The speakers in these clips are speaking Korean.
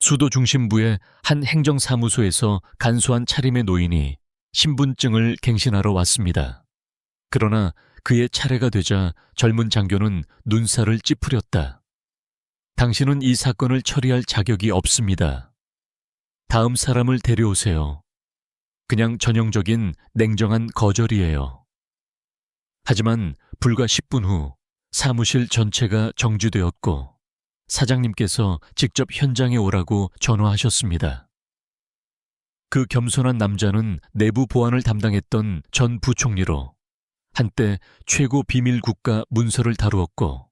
수도 중심부의 한 행정사무소에서 간소한 차림의 노인이 신분증을 갱신하러 왔습니다. 그러나 그의 차례가 되자 젊은 장교는 눈살을 찌푸렸다. 당신은 이 사건을 처리할 자격이 없습니다. 다음 사람을 데려오세요. 그냥 전형적인 냉정한 거절이에요. 하지만 불과 10분 후 사무실 전체가 정지되었고 사장님께서 직접 현장에 오라고 전화하셨습니다. 그 겸손한 남자는 내부 보안을 담당했던 전 부총리로 한때 최고 비밀 국가 문서를 다루었고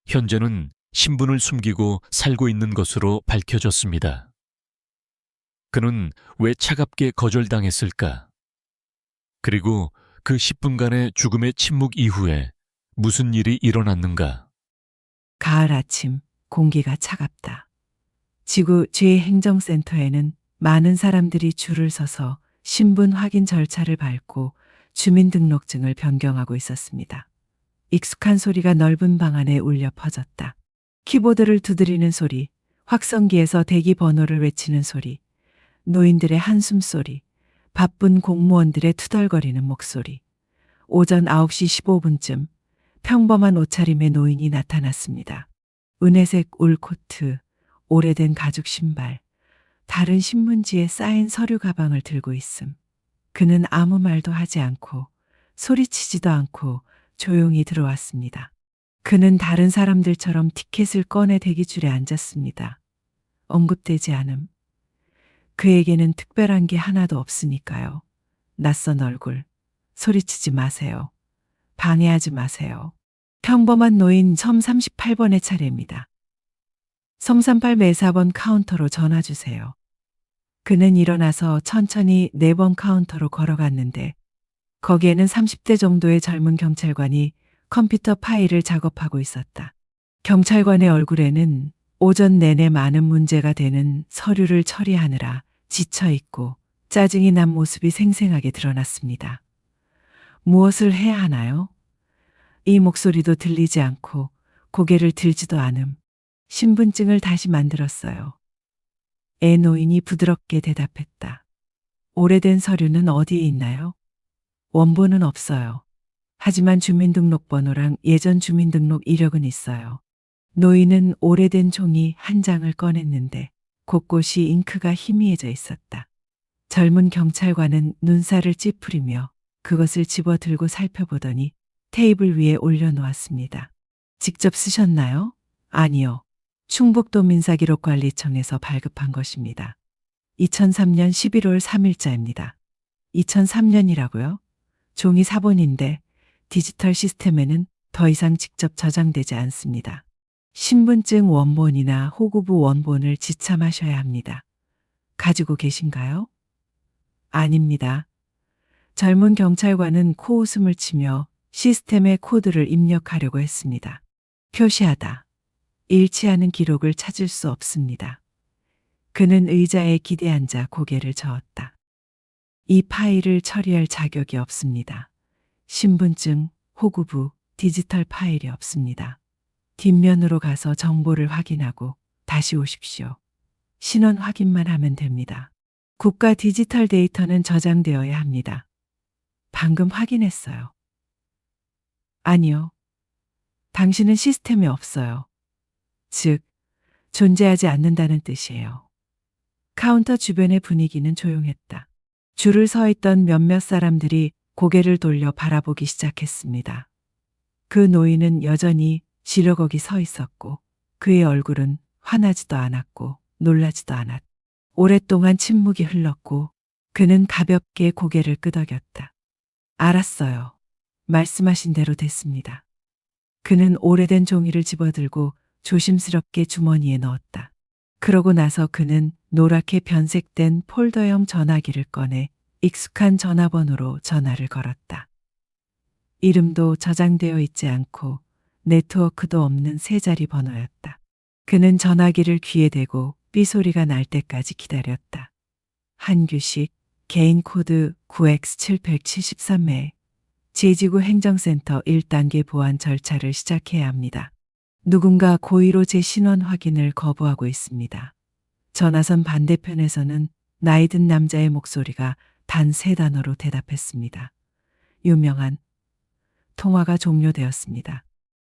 현재는 신분을 숨기고 살고 있는 것으로 밝혀졌습니다. 그는 왜 차갑게 거절당했을까? 그리고 그 10분간의 죽음의 침묵 이후에 무슨 일이 일어났는가? 가을 아침, 공기가 차갑다. 지구 제 행정센터에는 많은 사람들이 줄을 서서 신분 확인 절차를 밟고 주민등록증을 변경하고 있었습니다. 익숙한 소리가 넓은 방 안에 울려 퍼졌다. 키보드를 두드리는 소리, 확성기에서 대기 번호를 외치는 소리, 노인들의 한숨 소리, 바쁜 공무원들의 투덜거리는 목소리. 오전 9시 15분쯤 평범한 옷차림의 노인이 나타났습니다. 은혜색 울 코트, 오래된 가죽 신발, 다른 신문지에 쌓인 서류 가방을 들고 있음. 그는 아무 말도 하지 않고 소리치지도 않고 조용히 들어왔습니다. 그는 다른 사람들처럼 티켓을 꺼내 대기줄에 앉았습니다. 언급되지 않음. 그에게는 특별한 게 하나도 없으니까요. 낯선 얼굴, 소리치지 마세요. 방해하지 마세요. 평범한 노인 섬 38번의 차례입니다. 섬 38 매사번 카운터로 전화 주세요. 그는 일어나서 천천히 4번 카운터로 걸어갔는데 거기에는 30대 정도의 젊은 경찰관이 컴퓨터 파일을 작업하고 있었다. 경찰관의 얼굴에는 오전 내내 많은 문제가 되는 서류를 처리하느라 지쳐있고 짜증이 난 모습이 생생하게 드러났습니다. 무엇을 해야 하나요? 이 목소리도 들리지 않고 고개를 들지도 않음. 신분증을 다시 만들었어요. 애 노인이 부드럽게 대답했다. 오래된 서류는 어디에 있나요? 원본은 없어요. 하지만 주민등록번호랑 예전 주민등록 이력은 있어요. 노인은 오래된 종이 한 장을 꺼냈는데 곳곳이 잉크가 희미해져 있었다. 젊은 경찰관은 눈살을 찌푸리며 그것을 집어들고 살펴보더니 테이블 위에 올려놓았습니다. 직접 쓰셨나요? 아니요. 충북도 민사기록관리청에서 발급한 것입니다. 2003년 11월 3일자입니다. 2003년이라고요? 종이 사본인데 디지털 시스템에는 더 이상 직접 저장되지 않습니다. 신분증 원본이나 호구부 원본을 지참하셔야 합니다. 가지고 계신가요? 아닙니다. 젊은 경찰관은 코웃음을 치며 시스템에 코드를 입력하려고 했습니다. 표시하다. 일치하는 기록을 찾을 수 없습니다. 그는 의자에 기대앉아 고개를 저었다. 이 파일을 처리할 자격이 없습니다. 신분증, 호구부, 디지털 파일이 없습니다. 뒷면으로 가서 정보를 확인하고 다시 오십시오. 신원 확인만 하면 됩니다. 국가 디지털 데이터는 저장되어야 합니다. 방금 확인했어요. 아니요. 당신은 시스템에 없어요. 즉, 존재하지 않는다는 뜻이에요. 카운터 주변의 분위기는 조용했다. 줄을 서 있던 몇몇 사람들이 고개를 돌려 바라보기 시작했습니다. 그 노인은 여전히 지려거기 서 있었고 그의 얼굴은 화나지도 않았고 놀라지도 않았다. 오랫동안 침묵이 흘렀고 그는 가볍게 고개를 끄덕였다. 알았어요. 말씀하신 대로 됐습니다. 그는 오래된 종이를 집어들고 조심스럽게 주머니에 넣었다. 그러고 나서 그는 노랗게 변색된 폴더형 전화기를 꺼내 익숙한 전화번호로 전화를 걸었다. 이름도 저장되어 있지 않고 네트워크도 없는 세 자리 번호였다. 그는 전화기를 귀에 대고 삐소리가 날 때까지 기다렸다. 한규식, 개인 코드 9X773회, 제지구 행정센터 1단계 보안 절차를 시작해야 합니다. 누군가 고의로 제 신원 확인을 거부하고 있습니다. 전화선 반대편에서는 나이 든 남자의 목소리가 단 3단어로 대답했습니다. 유명한. 통화가 종료되었습니다.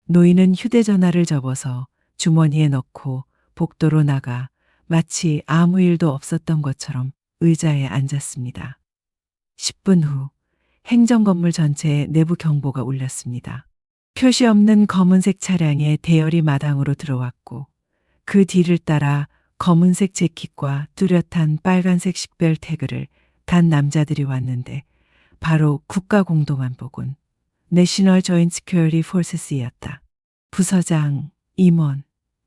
노인은 휴대전화를 접어서 주머니에 넣고 복도로 나가 마치 아무 일도 없었던 것처럼 의자에 앉았습니다. 10분 후 행정건물 전체에 내부 경보가 울렸습니다. 표시 없는 검은색 차량의 대열이 마당으로 들어왔고 그 뒤를 따라 검은색 재킷과 뚜렷한 빨간색 식별 태그를 단 남자들이 왔는데 바로 국가공동안보군 내셔널 조인트 시큐리티 포스였다. 부서장, 임원,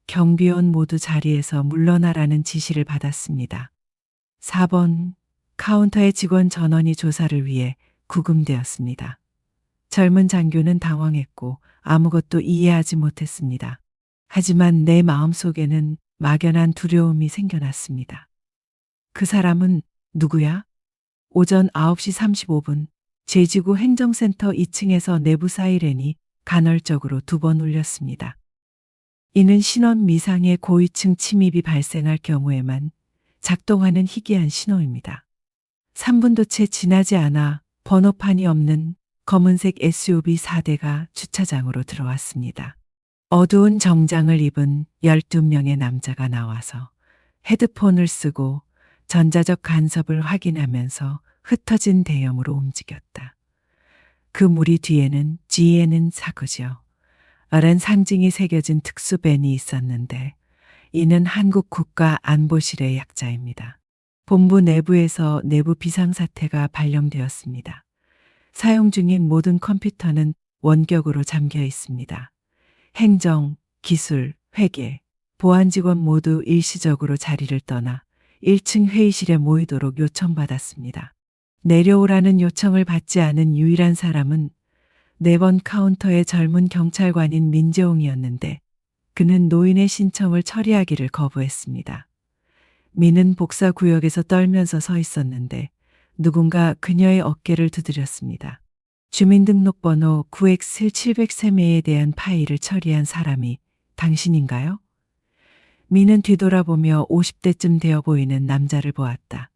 경비원 모두 자리에서 물러나라는 지시를 받았습니다. 4번 카운터의 직원 전원이 조사를 위해 구금되었습니다. 젊은 장교는 당황했고 아무것도 이해하지 못했습니다. 하지만 내 마음속에는 막연한 두려움이 생겨났습니다. 그 사람은 누구야? 오전 9시 35분 제지구 행정센터 2층에서 내부 사이렌이 간헐적으로 2번 울렸습니다. 이는 신원 미상의 고위층 침입이 발생할 경우에만 작동하는 희귀한 신호입니다. 3분도 채 지나지 않아 번호판이 없는 검은색 SUV 4대가 주차장으로 들어왔습니다. 어두운 정장을 입은 12명의 남자가 나와서 헤드폰을 쓰고 전자적 간섭을 확인하면서 흩어진 대형으로 움직였다. 그 무리 뒤에는 GN은 사고죠. 어란 상징이 새겨진 특수밴이 있었는데 이는 한국 국가안보실의 약자입니다. 본부 내부에서 내부 비상사태가 발령되었습니다. 사용 중인 모든 컴퓨터는 원격으로 잠겨 있습니다. 행정, 기술, 회계, 보안 직원 모두 일시적으로 자리를 떠나 1층 회의실에 모이도록 요청받았습니다. 내려오라는 요청을 받지 않은 유일한 사람은 4번 카운터의 젊은 경찰관인 민재홍이었는데 그는 노인의 신청을 처리하기를 거부했습니다. 민은 복사구역에서 떨면서 서 있었는데 누군가 그녀의 어깨를 두드렸습니다. 주민등록번호 9X703회에 대한 파일을 처리한 사람이 당신인가요? 민은 뒤돌아보며 50대쯤 되어 보이는 남자를 보았다.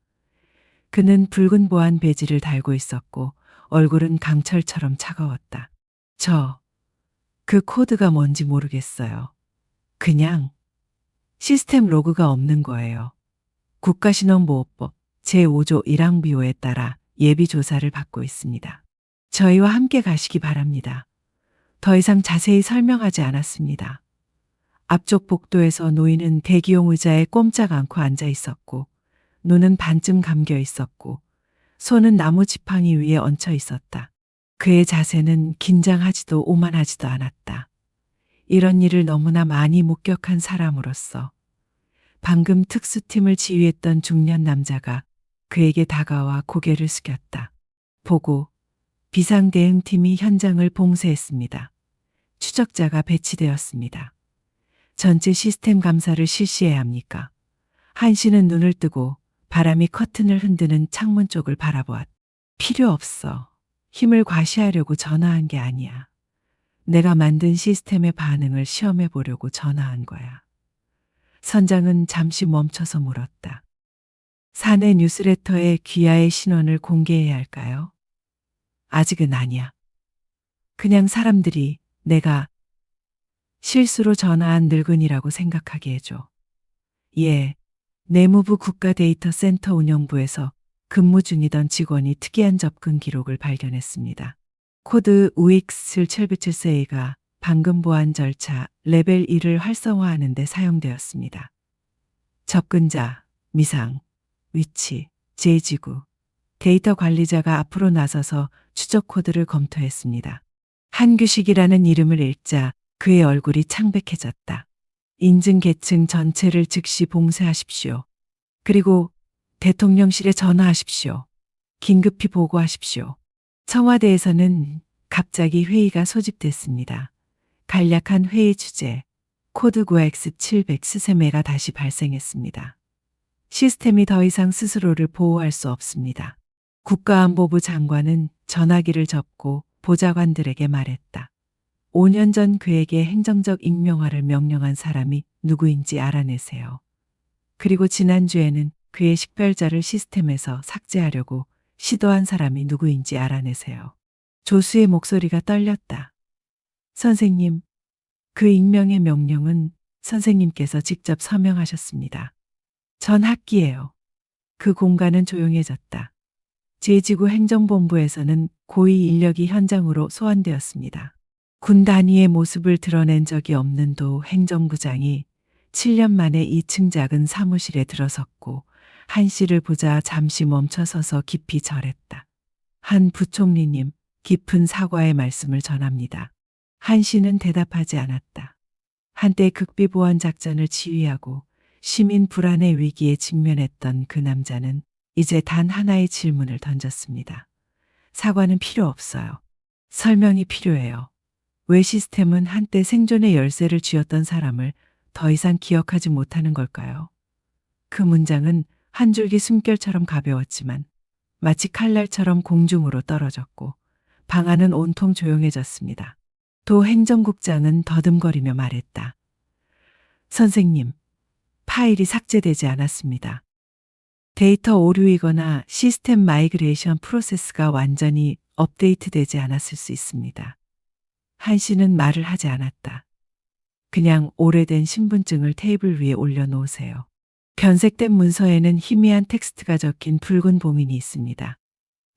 그는 붉은 보안 배지를 달고 있었고 얼굴은 강철처럼 차가웠다. 그 코드가 뭔지 모르겠어요. 그냥 시스템 로그가 없는 거예요. 국가신원보호법 제5조 1항비호에 따라 예비조사를 받고 있습니다. 저희와 함께 가시기 바랍니다. 더 이상 자세히 설명하지 않았습니다. 앞쪽 복도에서 노인은 대기용 의자에 꼼짝 않고 앉아 있었고 눈은 반쯤 감겨 있었고 손은 나무 지팡이 위에 얹혀 있었다. 그의 자세는 긴장하지도 오만하지도 않았다. 이런 일을 너무나 많이 목격한 사람으로서 방금 특수팀을 지휘했던 중년 남자가 그에게 다가와 고개를 숙였다. 보고 비상대응팀이 현장을 봉쇄했습니다. 추적자가 배치되었습니다. 전체 시스템 감사를 실시해야 합니까? 한 씨는 눈을 뜨고 바람이 커튼을 흔드는 창문 쪽을 바라보았다. 필요 없어. 힘을 과시하려고 전화한 게 아니야. 내가 만든 시스템의 반응을 시험해 보려고 전화한 거야. 선장은 잠시 멈춰서 물었다. 사내 뉴스레터에 귀하의 신원을 공개해야 할까요? 아직은 아니야. 그냥 사람들이 내가 실수로 전화한 늙은이라고 생각하게 해줘. 예, 내무부 국가데이터센터 운영부에서 근무 중이던 직원이 특이한 접근 기록을 발견했습니다. 코드 UX7774A가 방금 보안 절차 레벨 1을 활성화하는 데 사용되었습니다. 접근자, 미상, 위치, 제지구, 데이터 관리자가 앞으로 나서서 추적 코드를 검토했습니다. 한규식이라는 이름을 읽자 그의 얼굴이 창백해졌다. 인증 계층 전체를 즉시 봉쇄하십시오. 그리고 대통령실에 전화하십시오. 긴급히 보고하십시오. 청와대에서는 갑자기 회의가 소집됐습니다. 간략한 회의 주제, 코드 9X700스세메가 다시 발생했습니다. 시스템이 더 이상 스스로를 보호할 수 없습니다. 국가안보부 장관은 전화기를 접고 보좌관들에게 말했다. 5년 전 그에게 행정적 익명화를 명령한 사람이 누구인지 알아내세요. 그리고 지난주에는 그의 식별자를 시스템에서 삭제하려고 시도한 사람이 누구인지 알아내세요. 조수의 목소리가 떨렸다. 선생님, 그 익명의 명령은 선생님께서 직접 서명하셨습니다. 전 학기예요. 그 공간은 조용해졌다. 제 지구 행정본부에서는 고위 인력이 현장으로 소환되었습니다. 군 단위의 모습을 드러낸 적이 없는 도 행정부장이 7년 만에 2층 작은 사무실에 들어섰고 한 씨를 보자 잠시 멈춰서서 깊이 절했다. 한 부총리님, 깊은 사과의 말씀을 전합니다. 한 씨는 대답하지 않았다. 한때 극비보안 작전을 지휘하고 시민 불안의 위기에 직면했던 그 남자는 이제 단 하나의 질문을 던졌습니다. 사과는 필요 없어요. 설명이 필요해요. 왜 시스템은 한때 생존의 열쇠를 쥐었던 사람을 더 이상 기억하지 못하는 걸까요? 그 문장은 한 줄기 숨결처럼 가벼웠지만 마치 칼날처럼 공중으로 떨어졌고 방 안은 온통 조용해졌습니다. 도 행정국장은 더듬거리며 말했다. 선생님, 파일이 삭제되지 않았습니다. 데이터 오류이거나 시스템 마이그레이션 프로세스가 완전히 업데이트되지 않았을 수 있습니다. 한 씨는 말을 하지 않았다. 그냥 오래된 신분증을 테이블 위에 올려놓으세요. 변색된 문서에는 희미한 텍스트가 적힌 붉은 봉인이 있습니다.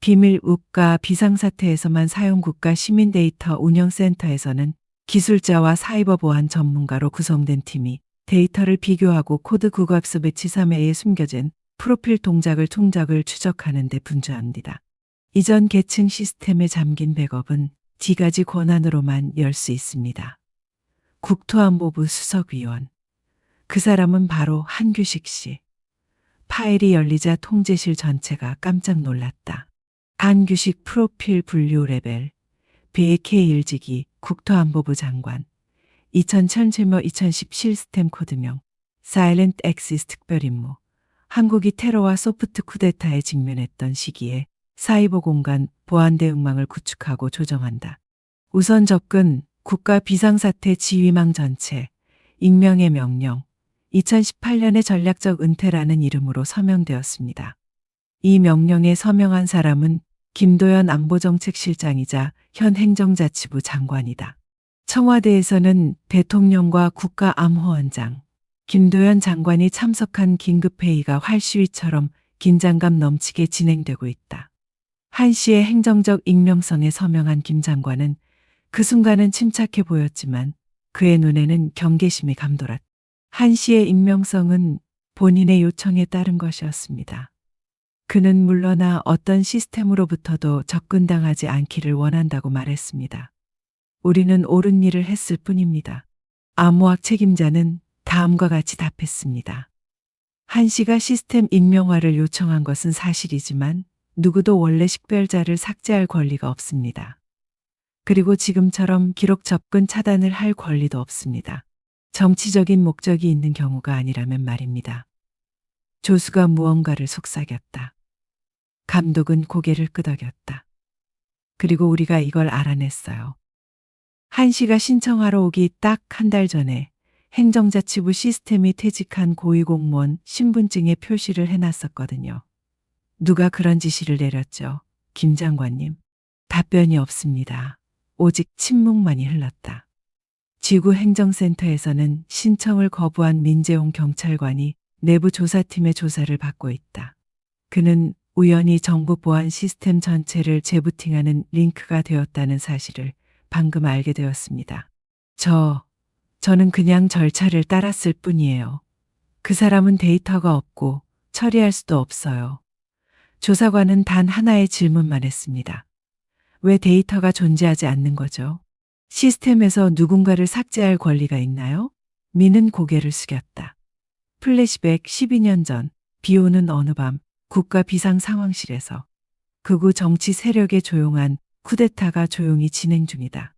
비밀 국가 비상사태에서만 사용 국가 시민 데이터 운영센터에서는 기술자와 사이버 보안 전문가로 구성된 팀이 데이터를 비교하고 코드 국악서 배치 3회에 숨겨진 프로필 동작을 추적하는 데 분주합니다. 이전 계층 시스템에 잠긴 백업은 D가지 권한으로만 열 수 있습니다. 국토안보부 수석위원. 그 사람은 바로 한규식 씨. 파일이 열리자 통제실 전체가 깜짝 놀랐다. 한규식 프로필 분류 레벨, BK1직위 국토안보부 장관, 2000 2010 시스템 코드명, 사일렌트 엑시스 특별임무, 한국이 테러와 소프트 쿠데타에 직면했던 시기에 사이버 공간 보안 대응망을 구축하고 조정한다. 우선 접근, 국가 비상사태 지휘망 전체, 익명의 명령, 2018년의 전략적 은퇴라는 이름으로 서명되었습니다. 이 명령에 서명한 사람은 김도연 안보정책실장이자 현 행정자치부 장관이다. 청와대에서는 대통령과 국가암호원장, 김도연 장관이 참석한 긴급회의가 활시위처럼 긴장감 넘치게 진행되고 있다. 한 씨의 행정적 익명성에 서명한 김 장관은 그 순간은 침착해 보였지만 그의 눈에는 경계심이 감돌았다. 한 씨의 익명성은 본인의 요청에 따른 것이었습니다. 그는 물러나 어떤 시스템으로부터도 접근당하지 않기를 원한다고 말했습니다. 우리는 옳은 일을 했을 뿐입니다. 암호학 책임자는 다음과 같이 답했습니다. 한 씨가 시스템 익명화를 요청한 것은 사실이지만 누구도 원래 식별자를 삭제할 권리가 없습니다. 그리고 지금처럼 기록 접근 차단을 할 권리도 없습니다. 정치적인 목적이 있는 경우가 아니라면 말입니다. 조수가 무언가를 속삭였다. 감독은 고개를 끄덕였다. 그리고 우리가 이걸 알아냈어요. 한 씨가 신청하러 오기 딱 한 달 전에 행정자치부 시스템이 퇴직한 고위공무원 신분증에 표시를 해놨었거든요. 누가 그런 지시를 내렸죠? 김 장관님. 답변이 없습니다. 오직 침묵만이 흘렀다. 지구행정센터에서는 신청을 거부한 민재홍 경찰관이 내부 조사팀의 조사를 받고 있다. 그는 우연히 정부 보안 시스템 전체를 재부팅하는 링크가 되었다는 사실을 방금 알게 되었습니다. 저는 그냥 절차를 따랐을 뿐이에요. 그 사람은 데이터가 없고 처리할 수도 없어요. 조사관은 단 하나의 질문만 했습니다. 왜 데이터가 존재하지 않는 거죠? 시스템에서 누군가를 삭제할 권리가 있나요? 민은 고개를 숙였다. 플래시백 12년 전, 비 오는 어느 밤, 국가 비상상황실에서 극우 정치 세력의 조용한 쿠데타가 조용히 진행 중이다.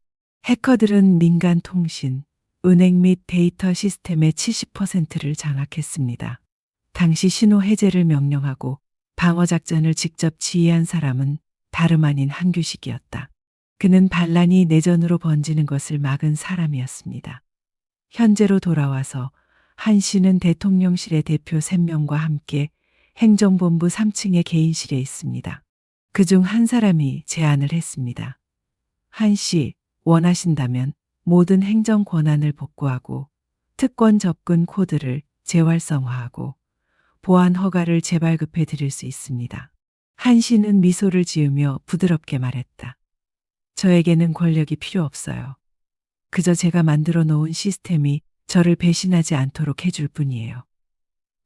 해커들은 민간 통신, 은행 및 데이터 시스템의 70%를 장악했습니다. 당시 신호 해제를 명령하고 방어 작전을 직접 지휘한 사람은 다름 아닌 한규식이었다. 그는 반란이 내전으로 번지는 것을 막은 사람이었습니다. 현재로 돌아와서 한 씨는 대통령실의 대표 3명과 함께 행정본부 3층의 개인실에 있습니다. 그중 한 사람이 제안을 했습니다. 한 씨, 원하신다면 모든 행정 권한을 복구하고 특권 접근 코드를 재활성화하고 보안 허가를 재발급해 드릴 수 있습니다. 한 씨는 미소를 지으며 부드럽게 말했다. 저에게는 권력이 필요 없어요. 그저 제가 만들어 놓은 시스템이 저를 배신하지 않도록 해줄 뿐이에요.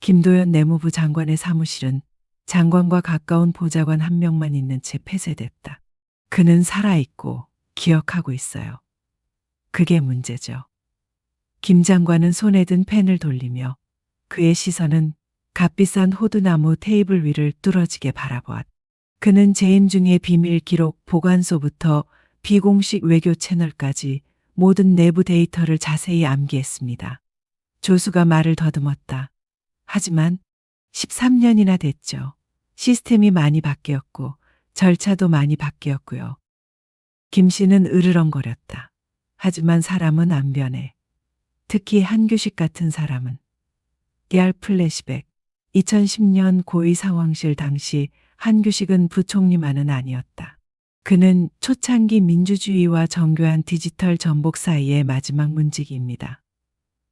김도연 내무부 장관의 사무실은 장관과 가까운 보좌관 한 명만 있는 채 폐쇄됐다. 그는 살아있고 기억하고 있어요. 그게 문제죠. 김 장관은 손에 든 펜을 돌리며 그의 시선은 값비싼 호두나무 테이블 위를 뚫어지게 바라보았다. 그는 재임 중의 비밀 기록 보관소부터 비공식 외교 채널까지 모든 내부 데이터를 자세히 암기했습니다. 조수가 말을 더듬었다. 하지만 13년이나 됐죠. 시스템이 많이 바뀌었고 절차도 많이 바뀌었고요. 김 씨는 으르렁거렸다. 하지만 사람은 안 변해. 특히 한규식 같은 사람은. 깨알 플래시백. 2010년 고위 상황실 당시 한규식은 부총리만은 아니었다. 그는 초창기 민주주의와 정교한 디지털 전복 사이의 마지막 문지기입니다.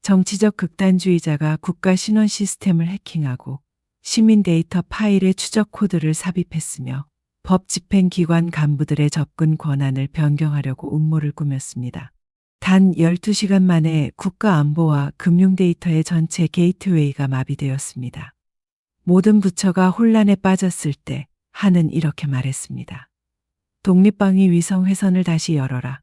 정치적 극단주의자가 국가 신원 시스템을 해킹하고 시민 데이터 파일의 추적 코드를 삽입했으며 법 집행기관 간부들의 접근 권한을 변경하려고 음모를 꾸몄습니다. 단 12시간 만에 국가 안보와 금융 데이터의 전체 게이트웨이가 마비되었습니다. 모든 부처가 혼란에 빠졌을 때 한은 이렇게 말했습니다. 독립방위 위성 회선을 다시 열어라.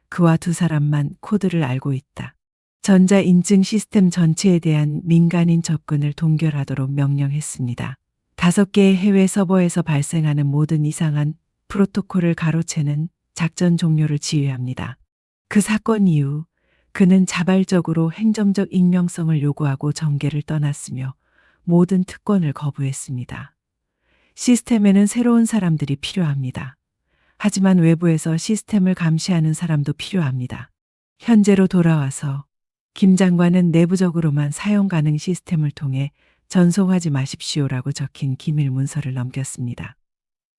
그와 두 사람만 코드를 알고 있다. 전자인증 시스템 전체에 대한 민간인 접근을 동결하도록 명령했습니다. 5개의 해외 서버에서 발생하는 모든 이상한 프로토콜을 가로채는 작전 종료를 지휘합니다. 그 사건 이후 그는 자발적으로 행정적 익명성을 요구하고 정계를 떠났으며 모든 특권을 거부했습니다. 시스템에는 새로운 사람들이 필요합니다. 하지만 외부에서 시스템을 감시하는 사람도 필요합니다. 현재로 돌아와서 김 장관은 내부적으로만 사용 가능 시스템을 통해 전송하지 마십시오라고 적힌 기밀 문서를 넘겼습니다.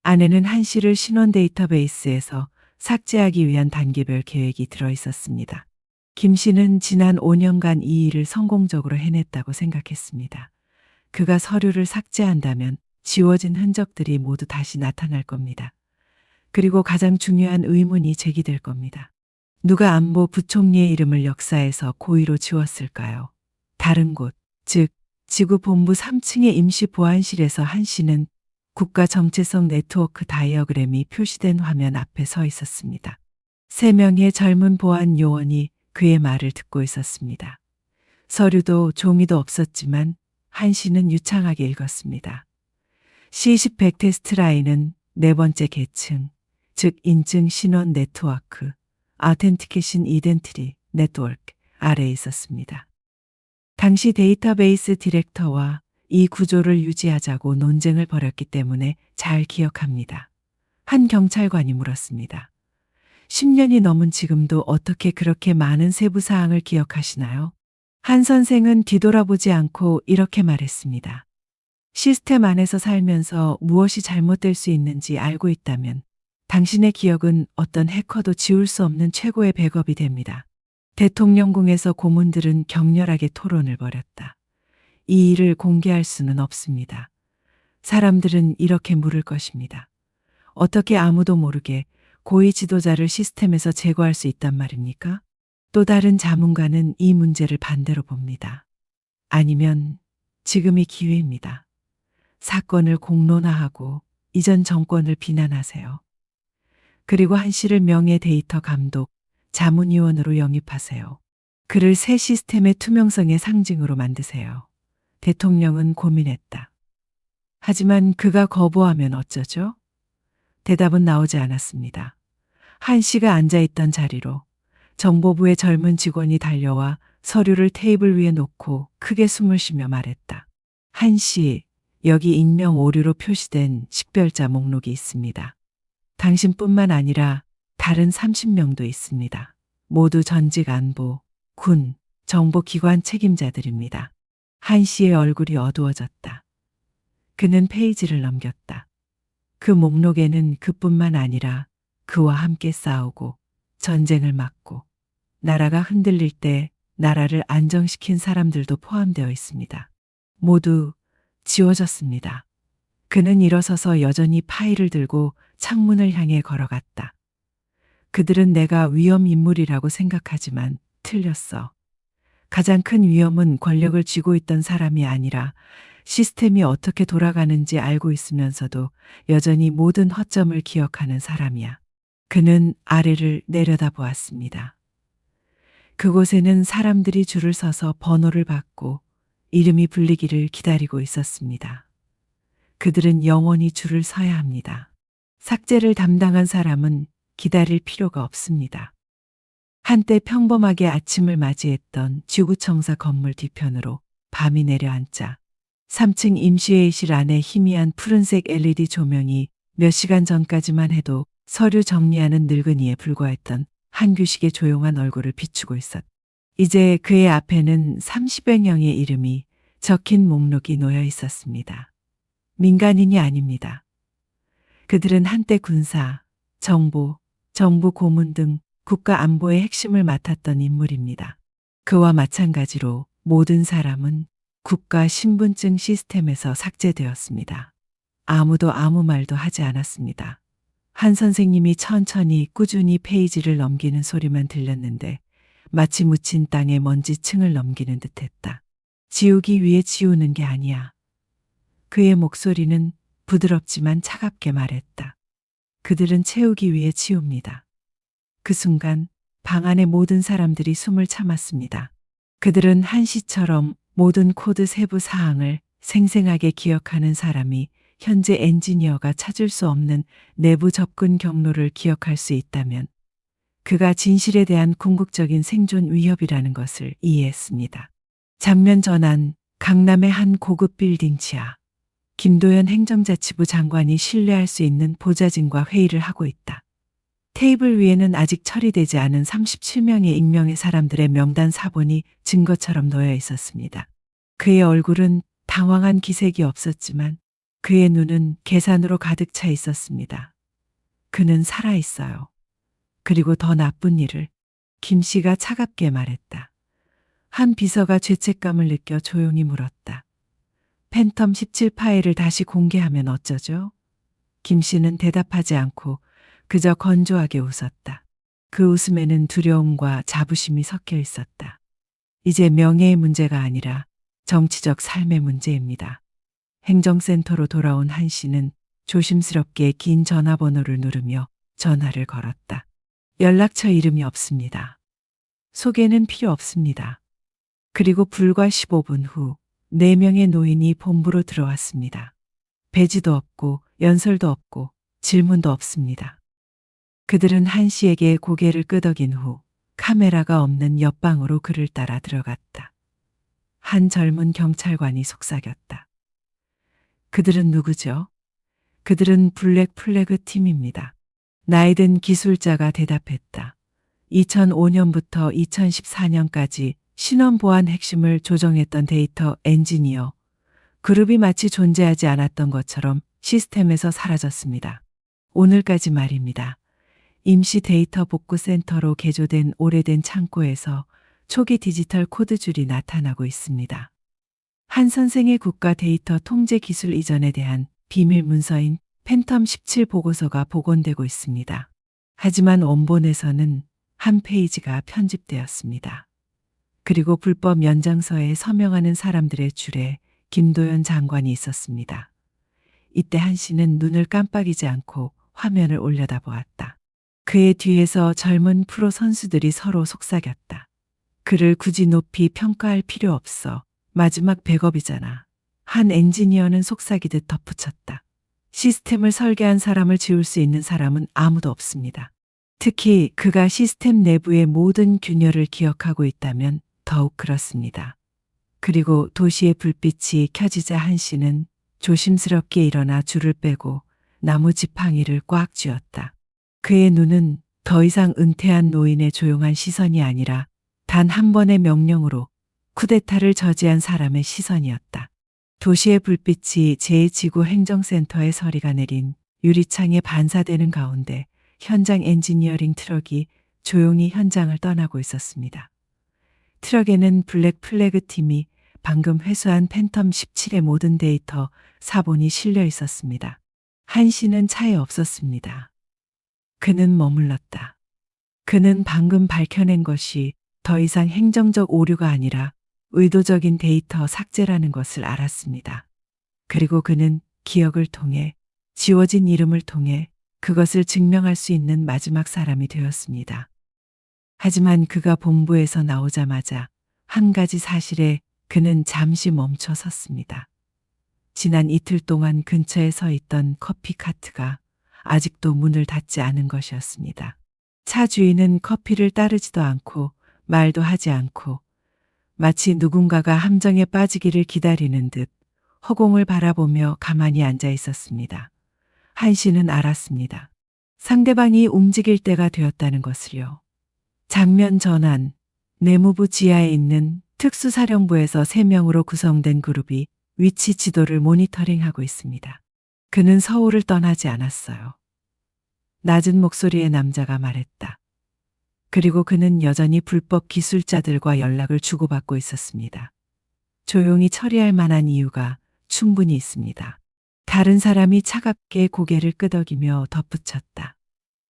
안에는 한 씨를 신원 데이터베이스에서 삭제하기 위한 단계별 계획이 들어 있었습니다. 김 씨는 지난 5년간 이 일을 성공적으로 해냈다고 생각했습니다. 그가 서류를 삭제한다면 지워진 흔적들이 모두 다시 나타날 겁니다. 그리고 가장 중요한 의문이 제기될 겁니다. 누가 안보 부총리의 이름을 역사에서 고의로 지웠을까요? 다른 곳, 즉 지구본부 3층의 임시보안실에서 한 씨는 국가 정체성 네트워크 다이어그램이 표시된 화면 앞에 서 있었습니다. 3명의 젊은 보안 요원이 그의 말을 듣고 있었습니다. 서류도 종이도 없었지만 한 씨는 유창하게 읽었습니다. C10 백테스트 라인은 4번째 계층, 즉 인증 신원 네트워크, 아우텐티케이션 이덴티티 네트워크 아래에 있었습니다. 당시 데이터베이스 디렉터와 이 구조를 유지하자고 논쟁을 벌였기 때문에 잘 기억합니다. 한 경찰관이 물었습니다. 10년이 넘은 지금도 어떻게 그렇게 많은 세부 사항을 기억하시나요? 한 선생은 뒤돌아보지 않고 이렇게 말했습니다. 시스템 안에서 살면서 무엇이 잘못될 수 있는지 알고 있다면 당신의 기억은 어떤 해커도 지울 수 없는 최고의 백업이 됩니다. 대통령궁에서 고문들은 격렬하게 토론을 벌였다. 이 일을 공개할 수는 없습니다. 사람들은 이렇게 물을 것입니다. 어떻게 아무도 모르게 고위 지도자를 시스템에서 제거할 수 있단 말입니까? 또 다른 자문가는 이 문제를 반대로 봅니다. 아니면 지금이 기회입니다. 사건을 공론화하고 이전 정권을 비난하세요. 그리고 한 씨를 명예 데이터 감독, 자문위원으로 영입하세요. 그를 새 시스템의 투명성의 상징으로 만드세요. 대통령은 고민했다. 하지만 그가 거부하면 어쩌죠? 대답은 나오지 않았습니다. 한 씨가 앉아있던 자리로 정보부의 젊은 직원이 달려와 서류를 테이블 위에 놓고 크게 숨을 쉬며 말했다. 한 씨, 여기 익명 오류로 표시된 식별자 목록이 있습니다. 당신뿐만 아니라 다른 30명도 있습니다. 모두 전직 안보, 군, 정보기관 책임자들입니다. 한 씨의 얼굴이 어두워졌다. 그는 페이지를 넘겼다. 그 목록에는 그뿐만 아니라 그와 함께 싸우고 전쟁을 막고 나라가 흔들릴 때 나라를 안정시킨 사람들도 포함되어 있습니다. 모두 지워졌습니다. 그는 일어서서 여전히 파일을 들고 창문을 향해 걸어갔다. 그들은 내가 위험 인물이라고 생각하지만 틀렸어. 가장 큰 위험은 권력을 쥐고 있던 사람이 아니라 시스템이 어떻게 돌아가는지 알고 있으면서도 여전히 모든 허점을 기억하는 사람이야. 그는 아래를 내려다보았습니다. 그곳에는 사람들이 줄을 서서 번호를 받고 이름이 불리기를 기다리고 있었습니다. 그들은 영원히 줄을 서야 합니다. 삭제를 담당한 사람은 기다릴 필요가 없습니다. 한때 평범하게 아침을 맞이했던 지구청사 건물 뒤편으로 밤이 내려앉자 3층 임시회의실 안에 희미한 푸른색 LED 조명이 몇 시간 전까지만 해도 서류 정리하는 늙은이에 불과했던 한규식의 조용한 얼굴을 비추고 있었다. 이제 그의 앞에는 30여 명의 이름이 적힌 목록이 놓여 있었습니다. 민간인이 아닙니다. 그들은 한때 군사, 정보, 정부 고문 등 국가 안보의 핵심을 맡았던 인물입니다. 그와 마찬가지로 모든 사람은 국가 신분증 시스템에서 삭제되었습니다. 아무도 아무 말도 하지 않았습니다. 한 선생님이 천천히 꾸준히 페이지를 넘기는 소리만 들렸는데 마치 묻힌 땅에 먼지층을 넘기는 듯했다. 지우기 위해 지우는 게 아니야. 그의 목소리는 부드럽지만 차갑게 말했다. 그들은 채우기 위해 치웁니다. 그 순간 방 안의 모든 사람들이 숨을 참았습니다. 그들은 한시처럼 모든 코드 세부 사항을 생생하게 기억하는 사람이 현재 엔지니어가 찾을 수 없는 내부 접근 경로를 기억할 수 있다면 그가 진실에 대한 궁극적인 생존 위협이라는 것을 이해했습니다. 장면 전환, 강남의 한 고급 빌딩 지하. 김도연 행정자치부 장관이 신뢰할 수 있는 보좌진과 회의를 하고 있다. 테이블 위에는 아직 처리되지 않은 37명의 익명의 사람들의 명단 사본이 증거처럼 놓여 있었습니다. 그의 얼굴은 당황한 기색이 없었지만 그의 눈은 계산으로 가득 차 있었습니다. 그는 살아 있어요. 그리고 더 나쁜 일을 김 씨가 차갑게 말했다. 한 비서가 죄책감을 느껴 조용히 물었다. 팬텀 17 파일을 다시 공개하면 어쩌죠? 김 씨는 대답하지 않고 그저 건조하게 웃었다. 그 웃음에는 두려움과 자부심이 섞여 있었다. 이제 명예의 문제가 아니라 정치적 삶의 문제입니다. 행정센터로 돌아온 한 씨는 조심스럽게 긴 전화번호를 누르며 전화를 걸었다. 연락처 이름이 없습니다. 소개는 필요 없습니다. 그리고 불과 15분 후 4명의 노인이 본부로 들어왔습니다. 배지도 없고 연설도 없고 질문도 없습니다. 그들은 한 씨에게 고개를 끄덕인 후 카메라가 없는 옆방으로 그를 따라 들어갔다. 한 젊은 경찰관이 속삭였다. 그들은 누구죠? 그들은 블랙 플래그 팀입니다. 나이든 기술자가 대답했다. 2005년부터 2014년까지 신원 보안 핵심을 조정했던 데이터 엔지니어. 그룹이 마치 존재하지 않았던 것처럼 시스템에서 사라졌습니다. 오늘까지 말입니다. 임시 데이터 복구 센터로 개조된 오래된 창고에서 초기 디지털 코드줄이 나타나고 있습니다. 한 선생의 국가 데이터 통제 기술 이전에 대한 비밀 문서인 팬텀 17 보고서가 복원되고 있습니다. 하지만 원본에서는 한 페이지가 편집되었습니다. 그리고 불법 연장서에 서명하는 사람들의 줄에 김도연 장관이 있었습니다. 이때 한 씨는 눈을 깜빡이지 않고 화면을 올려다보았다. 그의 뒤에서 젊은 프로 선수들이 서로 속삭였다. 그를 굳이 높이 평가할 필요 없어. 마지막 백업이잖아. 한 엔지니어는 속삭이듯 덧붙였다. 시스템을 설계한 사람을 지울 수 있는 사람은 아무도 없습니다. 특히 그가 시스템 내부의 모든 균열을 기억하고 있다면 더욱 그렇습니다. 그리고 도시의 불빛이 켜지자 한 씨는 조심스럽게 일어나 줄을 빼고 나무 지팡이를 꽉 쥐었다. 그의 눈은 더 이상 은퇴한 노인의 조용한 시선이 아니라 단 한 번의 명령으로 쿠데타를 저지한 사람의 시선이었다. 도시의 불빛이 제2지구 행정센터의 서리가 내린 유리창에 반사되는 가운데 현장 엔지니어링 트럭이 조용히 현장을 떠나고 있었습니다. 트럭에는 블랙 플래그 팀이 방금 회수한 팬텀 17의 모든 데이터 사본이 실려 있었습니다. 한 씨는 차에 없었습니다. 그는 머물렀다. 그는 방금 밝혀낸 것이 더 이상 행정적 오류가 아니라 의도적인 데이터 삭제라는 것을 알았습니다. 그리고 그는 기억을 통해, 지워진 이름을 통해 그것을 증명할 수 있는 마지막 사람이 되었습니다. 하지만 그가 본부에서 나오자마자 한 가지 사실에 그는 잠시 멈춰 섰습니다. 지난 이틀 동안 근처에 서 있던 커피 카트가 아직도 문을 닫지 않은 것이었습니다. 차 주인은 커피를 따르지도 않고 말도 하지 않고 마치 누군가가 함정에 빠지기를 기다리는 듯 허공을 바라보며 가만히 앉아 있었습니다. 한 씨는 알았습니다. 상대방이 움직일 때가 되었다는 것을요. 장면 전환, 내무부 지하에 있는 특수사령부에서 3명으로 구성된 그룹이 위치 지도를 모니터링하고 있습니다. 그는 서울을 떠나지 않았어요. 낮은 목소리의 남자가 말했다. 그리고 그는 여전히 불법 기술자들과 연락을 주고받고 있었습니다. 조용히 처리할 만한 이유가 충분히 있습니다. 다른 사람이 차갑게 고개를 끄덕이며 덧붙였다.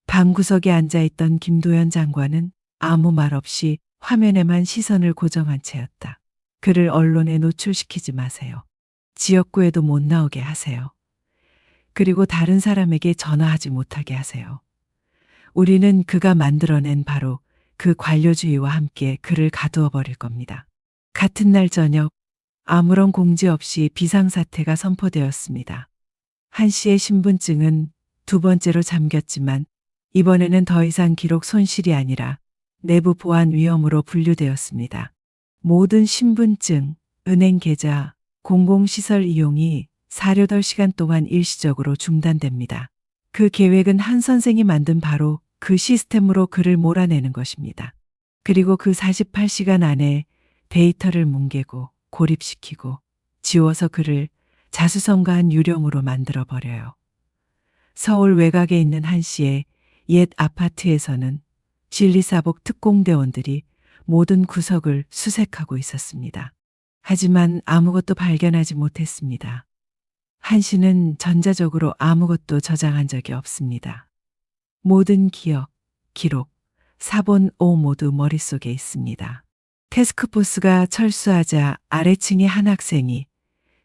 방구석에 앉아있던 김도연 장관은 아무 말 없이 화면에만 시선을 고정한 채였다. 그를 언론에 노출시키지 마세요. 지역구에도 못 나오게 하세요. 그리고 다른 사람에게 전화하지 못하게 하세요. 우리는 그가 만들어낸 바로 그 관료주의와 함께 그를 가두어 버릴 겁니다. 같은 날 저녁 아무런 공지 없이 비상사태가 선포되었습니다. 한 씨의 신분증은 2번째로 잠겼지만 이번에는 더 이상 기록 손실이 아니라 내부 보안 위험으로 분류되었습니다. 모든 신분증, 은행 계좌, 공공시설 이용이 사료덜 시간 동안 일시적으로 중단됩니다. 그 계획은 한 선생이 만든 바로 그 시스템으로 그를 몰아내는 것입니다. 그리고 그 48시간 안에 데이터를 뭉개고 고립시키고 지워서 그를 자수성가한 유령으로 만들어버려요. 서울 외곽에 있는 한 씨의 옛 아파트에서는 진리사복 특공대원들이 모든 구석을 수색하고 있었습니다. 하지만 아무것도 발견하지 못했습니다. 한 씨는 전자적으로 아무것도 저장한 적이 없습니다. 모든 기억, 기록, 사본 5 모두 머릿속에 있습니다. 태스크포스가 철수하자 아래층의 한 학생이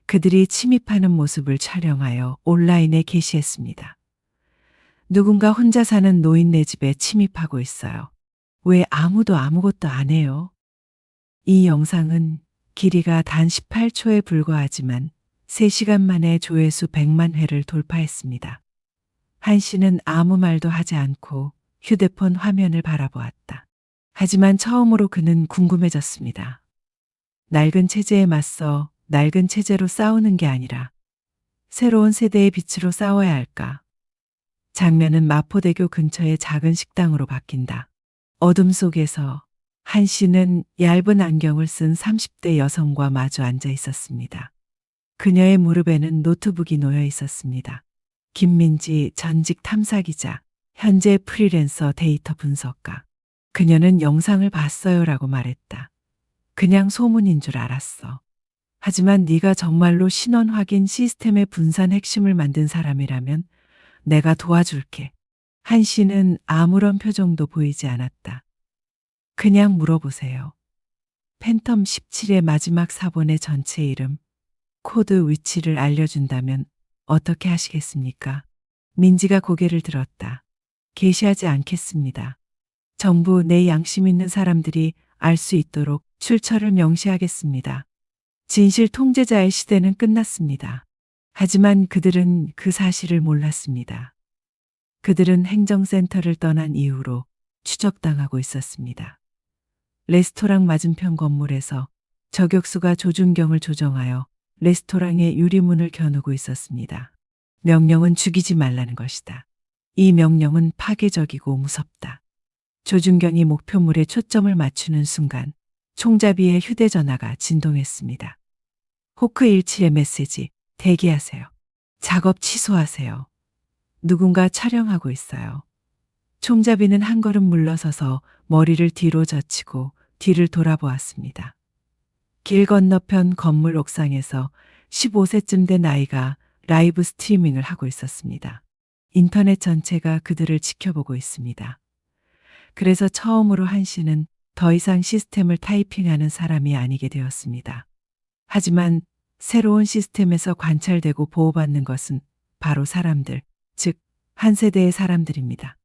그들이 침입하는 모습을 촬영하여 온라인에 게시했습니다. 누군가 혼자 사는 노인네 집에 침입하고 있어요. 왜 아무도 아무것도 안 해요? 이 영상은 길이가 단 18초에 불과하지만 3시간 만에 조회수 100만 회를 돌파했습니다. 한 씨는 아무 말도 하지 않고 휴대폰 화면을 바라보았다. 하지만 처음으로 그는 궁금해졌습니다. 낡은 체제에 맞서 낡은 체제로 싸우는 게 아니라 새로운 세대의 빛으로 싸워야 할까? 장면은 마포대교 근처의 작은 식당으로 바뀐다. 어둠 속에서 한 씨는 얇은 안경을 쓴 30대 여성과 마주 앉아 있었습니다. 그녀의 무릎에는 노트북이 놓여 있었습니다. 김민지 전직 탐사기자, 현재 프리랜서 데이터 분석가. 그녀는 영상을 봤어요라고 말했다. 그냥 소문인 줄 알았어. 하지만 네가 정말로 신원 확인 시스템의 분산 핵심을 만든 사람이라면 내가 도와줄게. 한 씨는 아무런 표정도 보이지 않았다. 그냥 물어보세요. 팬텀 17의 마지막 사본의 전체 이름, 코드 위치를 알려준다면 어떻게 하시겠습니까? 민지가 고개를 들었다. 게시하지 않겠습니다. 정부 내 양심 있는 사람들이 알 수 있도록 출처를 명시하겠습니다. 진실 통제자의 시대는 끝났습니다. 하지만 그들은 그 사실을 몰랐습니다. 그들은 행정센터를 떠난 이후로 추적당하고 있었습니다. 레스토랑 맞은편 건물에서 저격수가 조준경을 조정하여 레스토랑의 유리문을 겨누고 있었습니다. 명령은 죽이지 말라는 것이다. 이 명령은 파괴적이고 무섭다. 조준경이 목표물에 초점을 맞추는 순간 총잡이의 휴대전화가 진동했습니다. 호크 17의 메시지, 대기하세요. 작업 취소하세요. 누군가 촬영하고 있어요. 총잡이는 한 걸음 물러서서 머리를 뒤로 젖히고 뒤를 돌아보았습니다. 길 건너편 건물 옥상에서 15세쯤 된 아이가 라이브 스트리밍을 하고 있었습니다. 인터넷 전체가 그들을 지켜보고 있습니다. 그래서 처음으로 한 씨는 더 이상 시스템을 타이핑하는 사람이 아니게 되었습니다. 하지만 새로운 시스템에서 관찰되고 보호받는 것은 바로 사람들, 즉, 한 세대의 사람들입니다.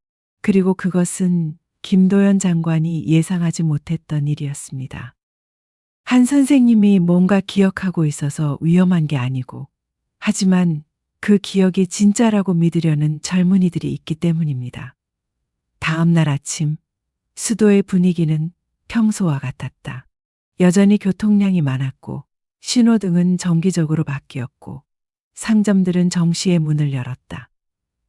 그리고 그것은 김도연 장관이 예상하지 못했던 일이었습니다. 한 선생님이 뭔가 기억하고 있어서 위험한 게 아니고, 하지만 그 기억이 진짜라고 믿으려는 젊은이들이 있기 때문입니다. 다음 날 아침, 수도의 분위기는 평소와 같았다. 여전히 교통량이 많았고, 신호등은 정기적으로 바뀌었고, 상점들은 정시에 문을 열었다.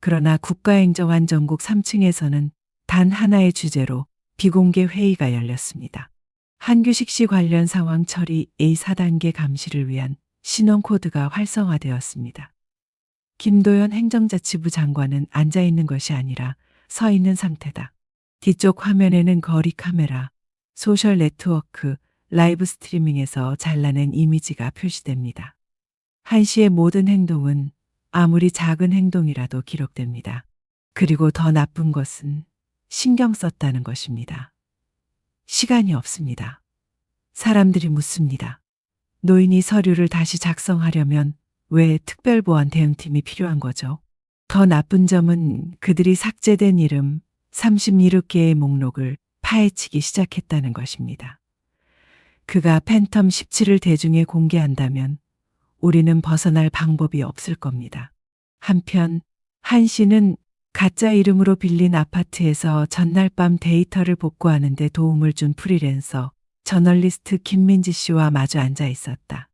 그러나 국가행정안전국 3층에서는 단 하나의 주제로 비공개 회의가 열렸습니다. 한규식 씨 관련 상황 처리 A4단계 감시를 위한 신원 코드가 활성화되었습니다. 김도연 행정자치부 장관은 앉아 있는 것이 아니라 서 있는 상태다. 뒤쪽 화면에는 거리 카메라, 소셜 네트워크, 라이브 스트리밍에서 잘라낸 이미지가 표시됩니다. 한 씨의 모든 행동은 아무리 작은 행동이라도 기록됩니다. 그리고 더 나쁜 것은 신경 썼다는 것입니다. 시간이 없습니다. 사람들이 묻습니다. 노인이 서류를 다시 작성하려면 왜 특별보안 대응팀이 필요한 거죠? 더 나쁜 점은 그들이 삭제된 이름 37개의 목록을 파헤치기 시작했다는 것입니다. 그가 팬텀 17을 대중에 공개한다면 우리는 벗어날 방법이 없을 겁니다. 한편 한 씨는 가짜 이름으로 빌린 아파트에서 전날 밤 데이터를 복구하는 데 도움을 준 프리랜서 저널리스트 김민지 씨와 마주 앉아 있었다.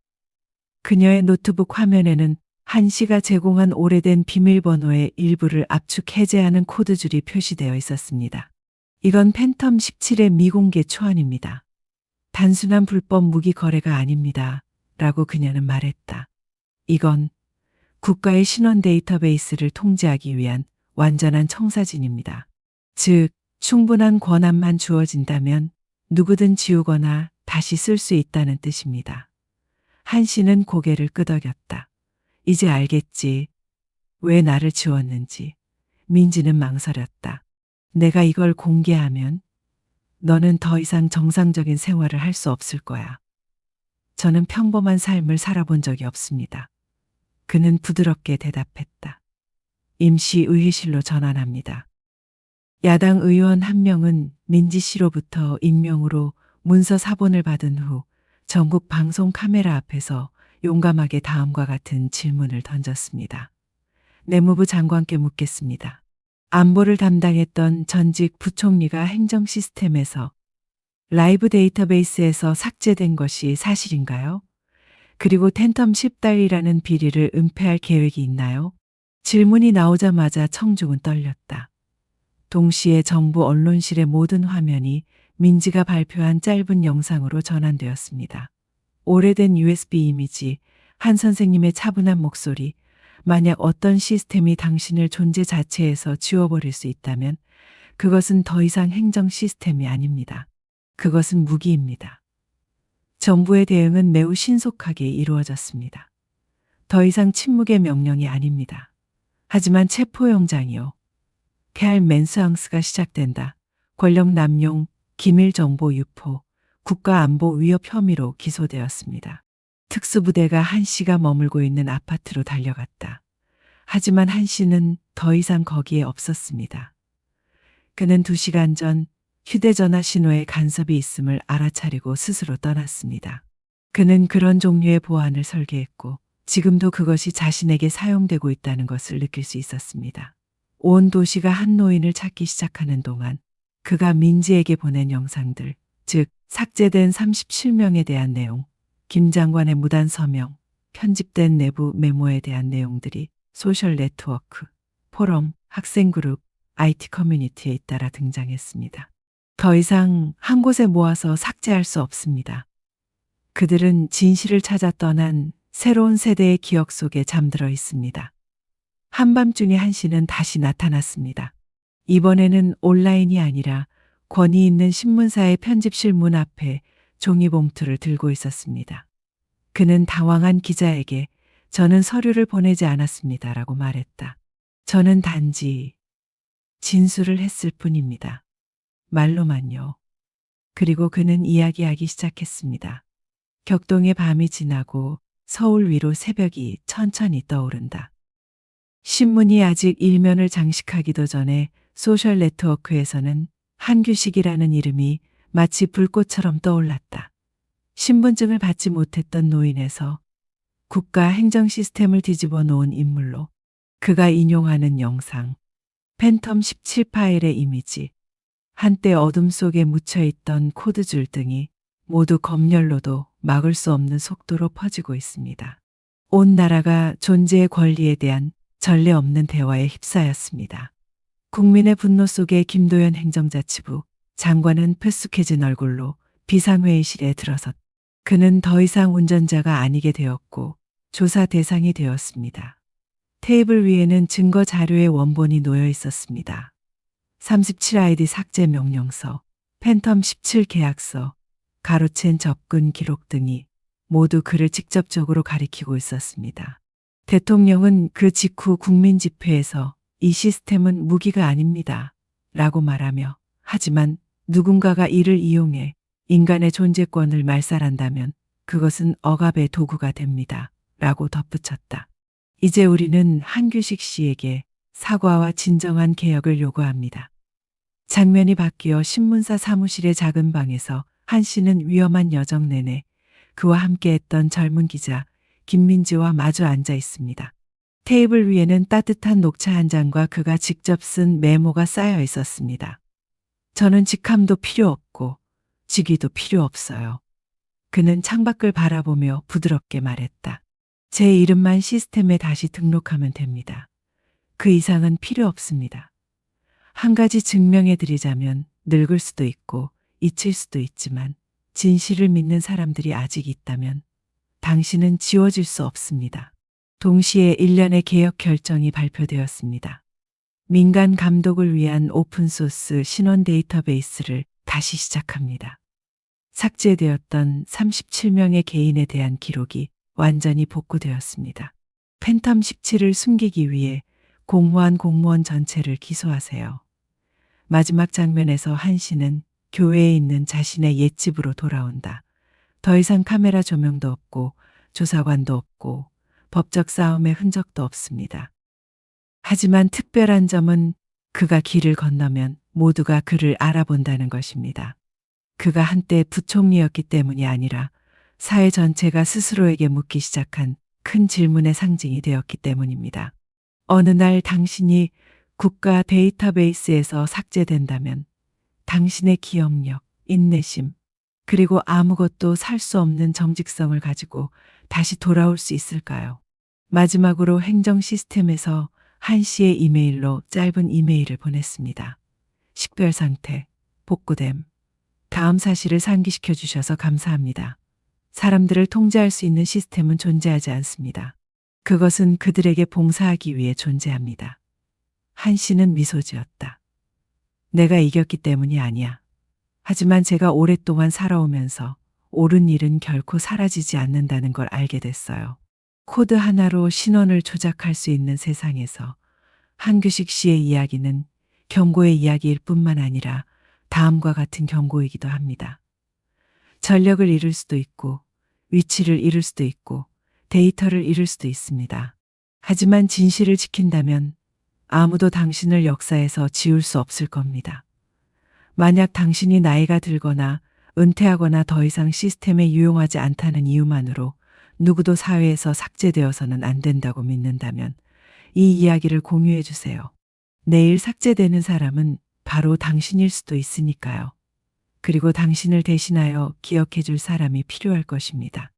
그녀의 노트북 화면에는 한 씨가 제공한 오래된 비밀번호의 일부를 압축 해제하는 코드줄이 표시되어 있었습니다. 이건 팬텀 17의 미공개 초안입니다. 단순한 불법 무기 거래가 아닙니다. 라고 그녀는 말했다. 이건 국가의 신원 데이터베이스를 통제하기 위한 완전한 청사진입니다. 즉, 충분한 권한만 주어진다면 누구든 지우거나 다시 쓸 수 있다는 뜻입니다. 한 씨는 고개를 끄덕였다. 이제 알겠지. 왜 나를 지웠는지. 민지는 망설였다. 내가 이걸 공개하면 너는 더 이상 정상적인 생활을 할 수 없을 거야. 저는 평범한 삶을 살아본 적이 없습니다. 그는 부드럽게 대답했다. 임시 의회실로 전환합니다. 야당 의원 한 명은 민지 씨로부터 익명으로 문서 사본을 받은 후 전국 방송 카메라 앞에서 용감하게 다음과 같은 질문을 던졌습니다. 내무부 장관께 묻겠습니다. 안보를 담당했던 전직 부총리가 행정 시스템에서 라이브 데이터베이스에서 삭제된 것이 사실인가요? 그리고 팬텀 10달이라는 비리를 은폐할 계획이 있나요? 질문이 나오자마자 청중은 떨렸다. 동시에 정부 언론실의 모든 화면이 민지가 발표한 짧은 영상으로 전환되었습니다. 오래된 USB 이미지, 한 선생님의 차분한 목소리, 만약 어떤 시스템이 당신을 존재 자체에서 지워버릴 수 있다면 그것은 더 이상 행정 시스템이 아닙니다. 그것은 무기입니다. 정부의 대응은 매우 신속하게 이루어졌습니다. 더 이상 침묵의 명령이 아닙니다. 하지만 체포영장이요. 폐할 맨스항스가 시작된다. 권력 남용, 기밀 정보 유포, 국가안보 위협 혐의로 기소되었습니다. 특수부대가 한 씨가 머물고 있는 아파트로 달려갔다. 하지만 한 씨는 더 이상 거기에 없었습니다. 그는 2시간 전 휴대전화 신호에 간섭이 있음을 알아차리고 스스로 떠났습니다. 그는 그런 종류의 보안을 설계했고 지금도 그것이 자신에게 사용되고 있다는 것을 느낄 수 있었습니다. 온 도시가 한 노인을 찾기 시작하는 동안 그가 민지에게 보낸 영상들, 즉 삭제된 37명에 대한 내용, 김 장관의 무단 서명, 편집된 내부 메모에 대한 내용들이 소셜 네트워크, 포럼, 학생 그룹, IT 커뮤니티에 잇따라 등장했습니다. 더 이상 한 곳에 모아서 삭제할 수 없습니다. 그들은 진실을 찾아 떠난 새로운 세대의 기억 속에 잠들어 있습니다. 한밤중에 한 씨는 다시 나타났습니다. 이번에는 온라인이 아니라 권위 있는 신문사의 편집실 문 앞에 종이봉투를 들고 있었습니다. 그는 당황한 기자에게 저는 서류를 보내지 않았습니다라고 말했다. 저는 단지 진술을 했을 뿐입니다. 말로만요. 그리고 그는 이야기하기 시작했습니다. 격동의 밤이 지나고 서울 위로 새벽이 천천히 떠오른다. 신문이 아직 일면을 장식하기도 전에 소셜 네트워크에서는 한규식이라는 이름이 마치 불꽃처럼 떠올랐다. 신분증을 받지 못했던 노인에서 국가 행정 시스템을 뒤집어 놓은 인물로 그가 인용하는 영상, 팬텀 17 파일의 이미지, 한때 어둠 속에 묻혀있던 코드줄 등이 모두 검열로도 막을 수 없는 속도로 퍼지고 있습니다. 온 나라가 존재의 권리에 대한 전례 없는 대화에 휩싸였습니다. 국민의 분노 속에 김도연 행정자치부 장관은 패쑥해진 얼굴로 비상회의실에 들어섰. 그는 더 이상 운전자가 아니게 되었고 조사 대상이 되었습니다. 테이블 위에는 증거 자료의 원본이 놓여 있었습니다. 37ID 삭제 명령서, 팬텀 17 계약서, 가로챈 접근 기록 등이 모두 그를 직접적으로 가리키고 있었습니다. 대통령은 그 직후 국민 집회에서 이 시스템은 무기가 아닙니다. 라고 말하며 하지만 누군가가 이를 이용해 인간의 존재권을 말살한다면 그것은 억압의 도구가 됩니다. 라고 덧붙였다. 이제 우리는 한규식 씨에게 사과와 진정한 개혁을 요구합니다. 장면이 바뀌어 신문사 사무실의 작은 방에서 한 씨는 위험한 여정 내내 그와 함께했던 젊은 기자 김민지와 마주 앉아 있습니다. 테이블 위에는 따뜻한 녹차 한 잔과 그가 직접 쓴 메모가 쌓여 있었습니다. 저는 직함도 필요 없고 직위도 필요 없어요. 그는 창밖을 바라보며 부드럽게 말했다. 제 이름만 시스템에 다시 등록하면 됩니다. 그 이상은 필요 없습니다. 한 가지 증명해 드리자면 늙을 수도 있고 잊힐 수도 있지만 진실을 믿는 사람들이 아직 있다면 당신은 지워질 수 없습니다. 동시에 일련의 개혁 결정이 발표되었습니다. 민간 감독을 위한 오픈소스 신원 데이터베이스를 다시 시작합니다. 삭제되었던 37명의 개인에 대한 기록이 완전히 복구되었습니다. 팬텀 17을 숨기기 위해 공모한 공무원 전체를 기소하세요. 마지막 장면에서 한 씨는 교회에 있는 자신의 옛집으로 돌아온다. 더 이상 카메라 조명도 없고 조사관도 없고 법적 싸움의 흔적도 없습니다. 하지만 특별한 점은 그가 길을 건너면 모두가 그를 알아본다는 것입니다. 그가 한때 부총리였기 때문이 아니라 사회 전체가 스스로에게 묻기 시작한 큰 질문의 상징이 되었기 때문입니다. 어느 날 당신이 국가 데이터베이스에서 삭제된다면 당신의 기억력, 인내심, 그리고 아무것도 살 수 없는 정직성을 가지고 다시 돌아올 수 있을까요? 마지막으로 행정 시스템에서 한 씨의 이메일로 짧은 이메일을 보냈습니다. 식별 상태, 복구됨. 다음 사실을 상기시켜 주셔서 감사합니다. 사람들을 통제할 수 있는 시스템은 존재하지 않습니다. 그것은 그들에게 봉사하기 위해 존재합니다. 한 씨는 미소 지었다. 내가 이겼기 때문이 아니야. 하지만 제가 오랫동안 살아오면서 옳은 일은 결코 사라지지 않는다는 걸 알게 됐어요. 코드 하나로 신원을 조작할 수 있는 세상에서 한규식 씨의 이야기는 경고의 이야기일 뿐만 아니라 다음과 같은 경고이기도 합니다. 전력을 잃을 수도 있고 위치를 잃을 수도 있고 데이터를 잃을 수도 있습니다. 하지만 진실을 지킨다면 아무도 당신을 역사에서 지울 수 없을 겁니다. 만약 당신이 나이가 들거나 은퇴하거나 더 이상 시스템에 유용하지 않다는 이유만으로 누구도 사회에서 삭제되어서는 안 된다고 믿는다면 이 이야기를 공유해 주세요. 내일 삭제되는 사람은 바로 당신일 수도 있으니까요. 그리고 당신을 대신하여 기억해 줄 사람이 필요할 것입니다.